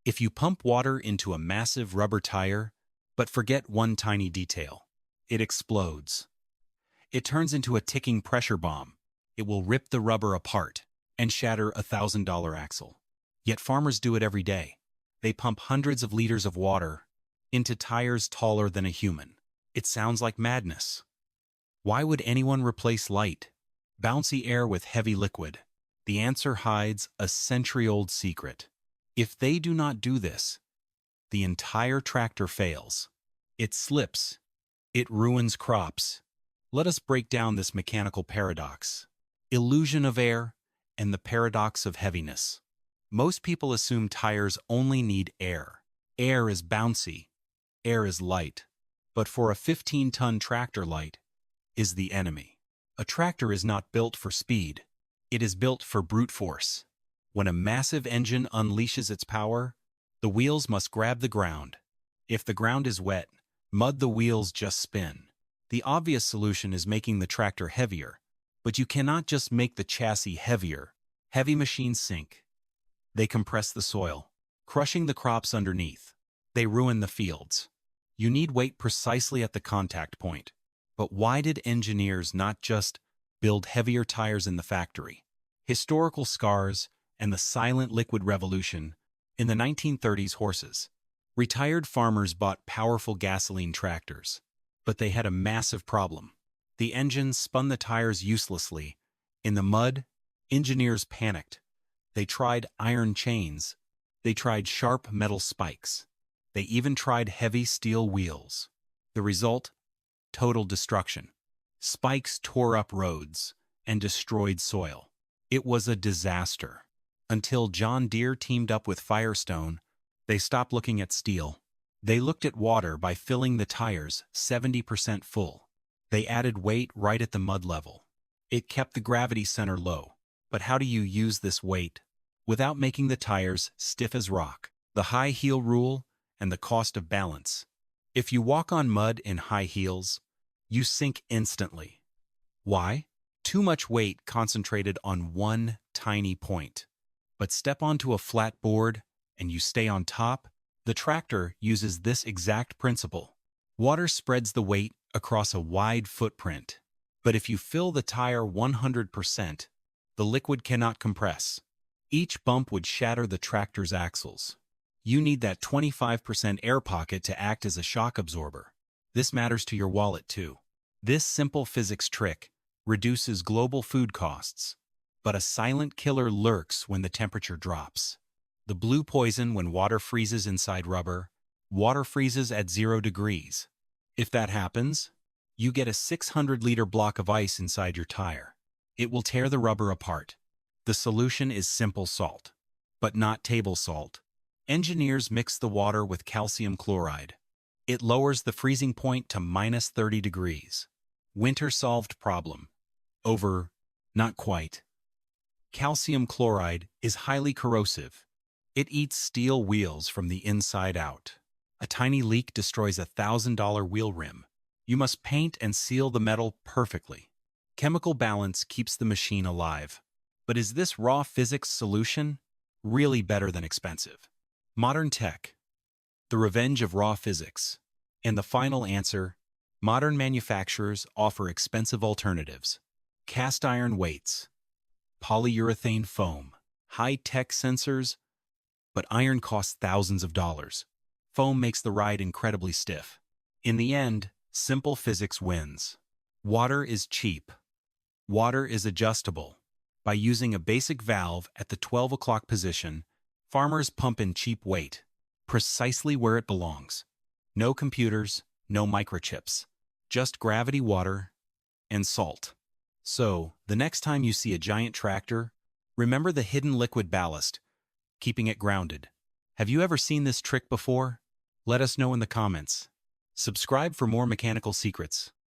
If you pump water into a massive rubber tire, but forget one tiny detail, it explodes. It turns into a ticking pressure bomb. It will rip the rubber apart and shatter a $1,000 axle. Yet farmers do it every day. They pump hundreds of liters of water into tires taller than a human. It sounds like madness. Why would anyone replace light, bouncy air with heavy liquid? The answer hides a century-old secret. If they do not do this, the entire tractor fails. It slips. It ruins crops. Let us break down this mechanical paradox. Illusion of air and the paradox of heaviness. Most people assume tires only need air. Air is bouncy. Air is light. But for a 15-ton tractor, light is the enemy. A tractor is not built for speed. It is built for brute force. When a massive engine unleashes its power, the wheels must grab the ground. If the ground is wet, mud, the wheels just spin. The obvious solution is making the tractor heavier, but you cannot just make the chassis heavier. Heavy machines sink. They compress the soil, crushing the crops underneath. They ruin the fields. You need weight precisely at the contact point. But why did engineers not just build heavier tires in the factory? Historical scars and the silent liquid revolution. In the 1930s, horses. Retired farmers bought powerful gasoline tractors. But they had a massive problem. The engines spun the tires uselessly. In the mud, engineers panicked. They tried iron chains. They tried sharp metal spikes. They even tried heavy steel wheels. The result? Total destruction. Spikes tore up roads and destroyed soil. It was a disaster. Until John Deere teamed up with Firestone, they stopped looking at steel. They looked at water by filling the tires 70% full. They added weight right at the mud level. It kept the gravity center low. But how do you use this weight without making the tires stiff as rock? The high heel rule and the cost of balance. If you walk on mud in high heels, you sink instantly. Why? Too much weight concentrated on one tiny point. But step onto a flat board and you stay on top. The tractor uses this exact principle. Water spreads the weight across a wide footprint. But if you fill the tire 100%, the liquid cannot compress. Each bump would shatter the tractor's axles. You need that 25% air pocket to act as a shock absorber. This matters to your wallet too. This simple physics trick reduces global food costs. But a silent killer lurks when the temperature drops. The blue poison when water freezes inside rubber. Water freezes at 0 degrees. If that happens, you get a 600-liter block of ice inside your tire. It will tear the rubber apart. The solution is simple salt, but not table salt. Engineers mix the water with calcium chloride. It lowers the freezing point to -30 degrees. Winter solved problem. Over? Not quite. Calcium chloride is highly corrosive. It eats steel wheels from the inside out. A tiny leak destroys a $1,000 wheel rim. You must paint and seal the metal perfectly. Chemical balance keeps the machine alive. But is this raw physics solution really better than expensive? Modern tech. The revenge of raw physics. And the final answer, modern manufacturers offer expensive alternatives. Cast iron weights, polyurethane foam, high-tech sensors, but iron costs thousands of dollars. Foam makes the ride incredibly stiff. In the end, simple physics wins. Water is cheap. Water is adjustable. By using a basic valve at the 12 o'clock position, farmers pump in cheap weight, precisely where it belongs. No computers, no microchips, just gravity, water, and salt. So, the next time you see a giant tractor, remember the hidden liquid ballast, keeping it grounded. Have you ever seen this trick before? Let us know in the comments. Subscribe for more mechanical secrets.